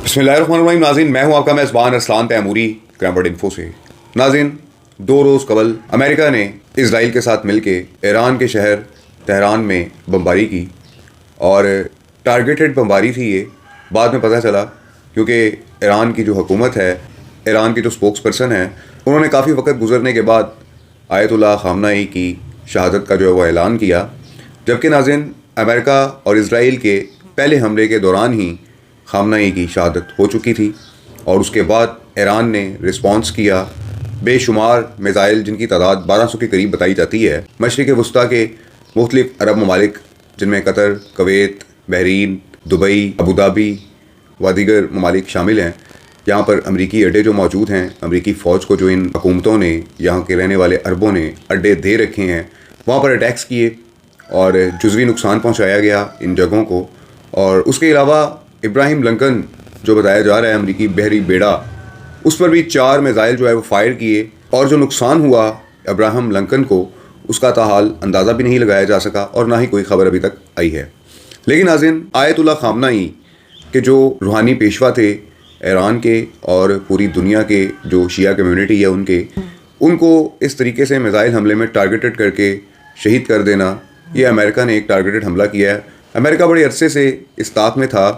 बिस्मिल्लाहिर्रहमानिर्रहीम। नाज़रीन, मैं हूं आपका मेज़बान अरसलान तैमूरी क्रैम्बर्ड इन्फो से। नाज़रीन, 2 रोज़ कबल अमेरिका ने इसराइल के साथ मिलके ईरान के शहर तेहरान में बमबारी की और टारगेटेड बमबारी थी ये। बाद में पता चला क्योंकि ईरान की जो हुकूमत है, ईरान की जो स्पोक्स पर्सन है, उन्होंने काफ़ी वक्त गुजरने के बाद आयतुल्लाह ख़ामनेई की शहादत का जो है वो ऐलान किया। जबकि नाज़रीन, अमेरिका और इसराइल के पहले हमले के दौरान ही ख़ामनेई की शहादत हो चुकी थी और उसके बाद ईरान ने रिस्पॉन्स किया। बेशुमार मिज़ाइल जिनकी तादाद 1200 के करीब बताई जाती है, मशरिक़ वस्ता के मुख्तलिफ़ अरब ममालिक जिनमें Qatar, Kuwait, Bahrain, Dubai, Abu Dhabi व दीगर ममालिक शामिल हैं। यहाँ पर अमरीकी अड्डे जो मौजूद हैं, अमरीकी फ़ौज को जो इन हुकूमतों ने, यहाँ के रहने वाले अरबों ने अड्डे दे रखे हैं, वहाँ पर अटैक्स किए और जुज़वी नुकसान पहुँचाया गया इन जगहों को। और उसके अलावा इब्राहिम लिंकन जो बताया जा रहा है अमरीकी बहरी बेड़ा, उस पर भी 4 मिज़ाइल जो है वो फायर किए और जो नुकसान हुआ इब्राहिम लिंकन को, उसका ताहाल अंदाज़ा भी नहीं लगाया जा सका और ना ही कोई ख़बर अभी तक आई है। लेकिन नाज़रीन, आयतुल्लाह ख़ामनेई के जो रूहानी पेशवा थे ईरान के और पूरी दुनिया के जो शिया कम्युनिटी है उनको इस तरीके से मिज़ाइल हमले में टारगेटेड करके शहीद कर देना, ये अमेरिका ने एक टारगेटेड हमला किया है। अमेरिका बड़े अरसे से इस ताक में था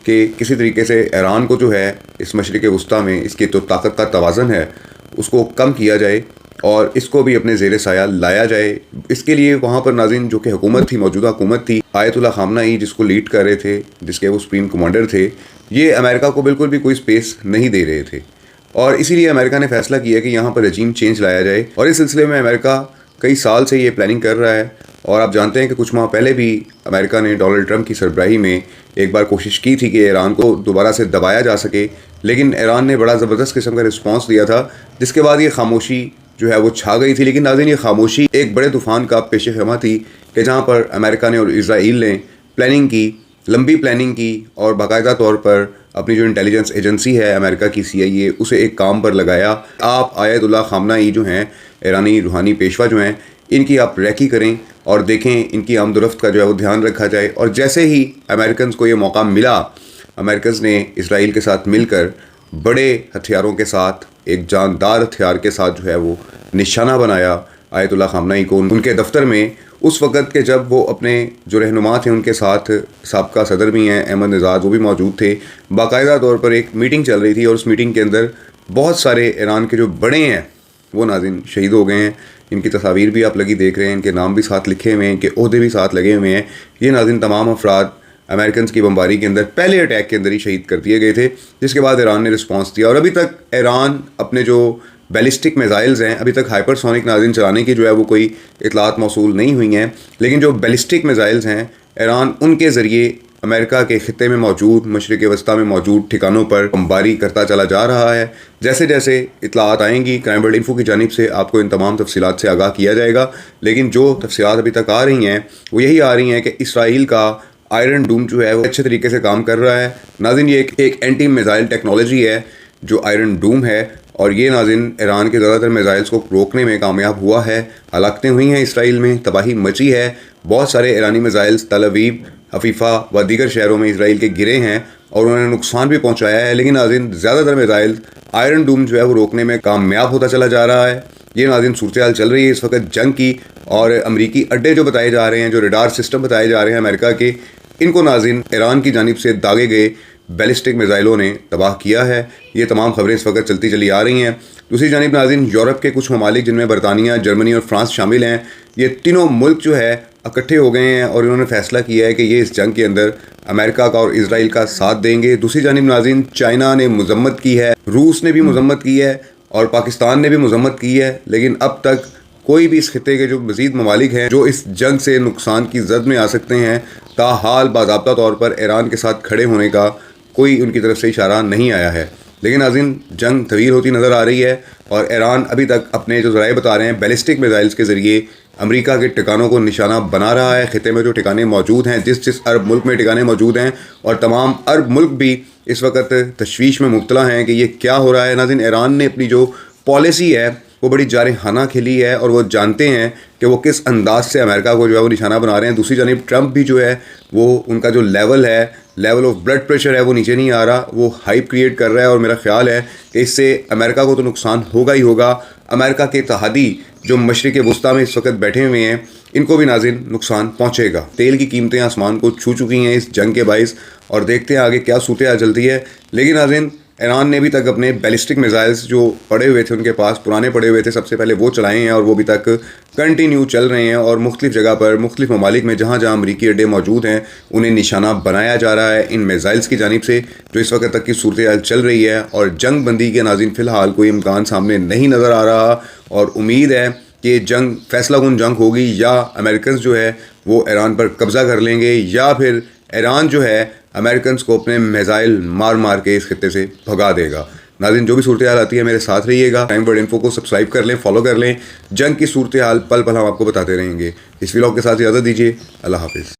कि किसी तरीके से ईरान को जो है इस मशरिक़ वस्ता में इसकी जो ताकत का तवाज़न है उसको कम किया जाए और इसको भी अपने ज़ेर साया लाया जाए। इसके लिए वहाँ पर नाज़रीन जो कि हुकूमत थी, मौजूदा हुकूमत थी, आयतुल्लाह ख़ामनेई जिसको लीड कर रहे थे, जिसके वो सुप्रीम कमांडर थे, ये अमेरिका को बिल्कुल भी कोई स्पेस नहीं दे रहे थे और इसीलिए अमेरिका ने फ़ैसला किया कि यहाँ पर रजीम चेंज लाया जाए। और इस सिलसिले में अमेरिका कई साल से ये प्लानिंग कर रहा है और आप जानते हैं कि कुछ माह पहले भी अमेरिका ने डोनाल्ड ट्रंप की सरबराही में एक बार कोशिश की थी कि ईरान को दोबारा से दबाया जा सके, लेकिन ईरान ने बड़ा ज़बरदस्त किस्म का रिस्पांस दिया था, जिसके बाद ये खामोशी जो है वो छा गई थी। लेकिन नाज़रीन, ये खामोशी एक बड़े तूफ़ान का पेश ख़िमा थी कि जहाँ पर अमेरिका ने और इसराइल ने प्लानिंग की, लंबी प्लानिंग की और बाकायदा तौर पर अपनी जो इंटेलिजेंस एजेंसी है अमेरिका की CIA, उसे एक काम पर लगाया। आप आयतुल्लाह ख़ामनेई जो हैं, ईरानी रूहानी पेशवा जो हैं, इनकी आप रैकी करें और देखें इनकी आमदोरफ्त का जो है वो ध्यान रखा जाए। और जैसे ही अमेरिकन को ये मौका मिला, अमेरिकन ने इसराइल के साथ मिलकर बड़े हथियारों के साथ, एक जानदार हथियार के साथ जो है वो निशाना बनाया आयतुल्लाह ख़ामनेई को उनके दफ्तर में। उस वक़्त के जब वो अपने जो रहनुमा थे उनके साथ, साबका सदर भी हैं अहमद निज़ाद, वो भी मौजूद थे। बाकायदा तौर पर एक मीटिंग चल रही थी और उस मीटिंग के अंदर बहुत सारे ईरान के जो बड़े हैं वो नाज़रीन शहीद हो गए हैं। इनकी तस्वीर भी आप लगी देख रहे हैं, इनके नाम भी साथ लिखे हुए हैं, इनके ओहदे भी साथ लगे हुए हैं। ये नाज़रीन तमाम अफराद अमेरिकन की बमबारी के अंदर, पहले अटैक के अंदर ही शहीद कर दिए गए थे, जिसके बाद ईरान ने रिस्पॉन्स दिया। और अभी तक ईरान अपने जो बैलिस्टिक मिज़ाइल्स हैं, अभी तक हाइपरसोनिक नाज़रीन चलाने की जो है वो कोई इतलात मौसूल नहीं हुई हैं, लेकिन जो बैलिस्टिक मिज़ाइल्स हैं ईरान उनके ज़रिए अमेरिका के ख़ित्ते में मौजूद, मशरिक़ वस्ता में मौजूद ठिकानों पर बमबारी करता चला जा रहा है। जैसे जैसे इतलात आएंगी क्रैम्बर्ड इन्फो की जानिब से आपको इन तमाम तफसीलात से आगाह किया जाएगा। लेकिन जो तफसीलात अभी तक आ रही हैं वो यही आ रही हैं कि इसराइल का आयरन डूम जो है वो अच्छे तरीके से काम कर रहा है। नाज़रीन, ये एक एंटी मिज़ाइल टेक्नोलॉजी है जो आयरन डूम है और ये नाज़रीन ईरान के ज़्यादातर मिज़ाइल्स को रोकने में कामयाब हुआ है। हलाकतें हुई हैं इसराइल में, तबाही मची है, बहुत सारे ईरानी मिज़ाइल्स तल अवीव, हफीफ़ा व दीगर शहरों में इसराइल के गिरे हैं और उन्होंने नुकसान भी पहुँचाया है। लेकिन नाज़रीन, ज़्यादातर मिज़ाइल आयरन डूम जो है वो रोकने में कामयाब होता चला जा रहा है। ये नाज़रीन सूरत हाल चल रही है इस वक्त जंग की। और अमरीकी अड्डे जो बताए जा रहे हैं, जो रडार सिस्टम बताए जा रहे हैं अमेरिका के, इनको नाज़रीन ईरान की जानिब से दागे गए बैलिस्टिक मिज़ाइलों ने तबाह किया है। ये तमाम खबरें इस वक्त चलती चली आ रही हैं। दूसरी जानिब नाज़रीन, यूरोप के कुछ ममालिक जिनमें बरतानिया, जर्मनी और फ्रांस शामिल हैं, ये तीनों मुल्क जो है इकट्ठे हो गए हैं और इन्होंने फ़ैसला किया है कि ये इस जंग के अंदर अमेरिका का और इसराइल का साथ देंगे। दूसरी जानिब नाज़रीन, चाइना ने मज़म्मत की है, रूस ने भी मज़म्मत की है और पाकिस्तान ने भी मज़म्मत की है। लेकिन अब तक कोई भी इस खित्ते के जो मज़ीद ममालिक हैं जो इस जंग से नुकसान की जद में आ सकते हैं, ताहाल बाज़ाब्ता तौर पर ईरान के साथ खड़े होने का कोई उनकी तरफ से इशारा नहीं आया है। लेकिन नाज़रीन, जंग तवील होती नज़र आ रही है और ईरान अभी तक अपने जो ज़राए बता रहे हैं बैलिस्टिक मिज़ाइल्स के ज़रिए अमेरिका के ठिकानों को निशाना बना रहा है। खित्ते में जो ठिकाने मौजूद हैं, जिस अरब मुल्क में ठिकाने मौजूद हैं, और तमाम अरब मुल्क भी इस वक्त तशवीश में मुब्तला हैं कि ये क्या हो रहा है। नाज़रीन, ईरान ने अपनी जो पॉलिसी है वो बड़ी जारहाना खेली है और वो जानते हैं कि वो किस अंदाज से अमेरिका को जो है वो निशाना बना रहे हैं। दूसरी जानिब ट्रंप भी जो है वो उनका जो लेवल है لیول آف بلڈ پریشر ہے وہ نیچے نہیں آ رہا, وہ ہائپ کریٹ کر رہا ہے, اور میرا خیال ہے کہ اس سے امریکہ کو تو نقصان ہوگا ہی ہوگا. امریکہ کے اتحادی جو مشرق وسطیٰ میں اس وقت بیٹھے ہوئے ہیں ان کو بھی ناظرین نقصان پہنچے گا. تیل کی قیمتیں آسمان کو چھو چکی ہیں اس جنگ کے باعث, اور دیکھتے ہیں آگے کیا صورتحال چلتی ہے. لیکن ناظرین ایران نے بھی تک اپنے بیلسٹک میزائلز جو پڑے ہوئے تھے ان کے پاس, پرانے پڑے ہوئے تھے, سب سے پہلے وہ چلائے ہیں, اور وہ بھی تک کنٹینیو چل رہے ہیں. اور مختلف جگہ پر مختلف ممالک میں جہاں جہاں امریکی اڈے موجود ہیں انہیں نشانہ بنایا جا رہا ہے ان میزائلز کی جانب سے, جو اس وقت تک کی صورتحال چل رہی ہے. اور جنگ بندی کے ناظرین فی الحال کوئی امکان سامنے نہیں نظر آ رہا, اور امید ہے کہ یہ جنگ فیصلہ کن جنگ ہوگی, یا امریکنز جو ہے وہ ایران پر قبضہ کر لیں گے, یا پھر ایران جو ہے امریکنز کو اپنے میزائل مار مار کے اس خطے سے بھگا دے گا. ناظرین جو بھی صورتحال آتی ہے میرے ساتھ رہیے گا. ٹائم ورلڈ انفو کو سبسکرائب کر لیں, فالو کر لیں. جنگ کی صورتحال پل پل ہم آپ کو بتاتے رہیں گے. اس ولاگ کے ساتھ اجازت دیجیے. اللہ حافظ.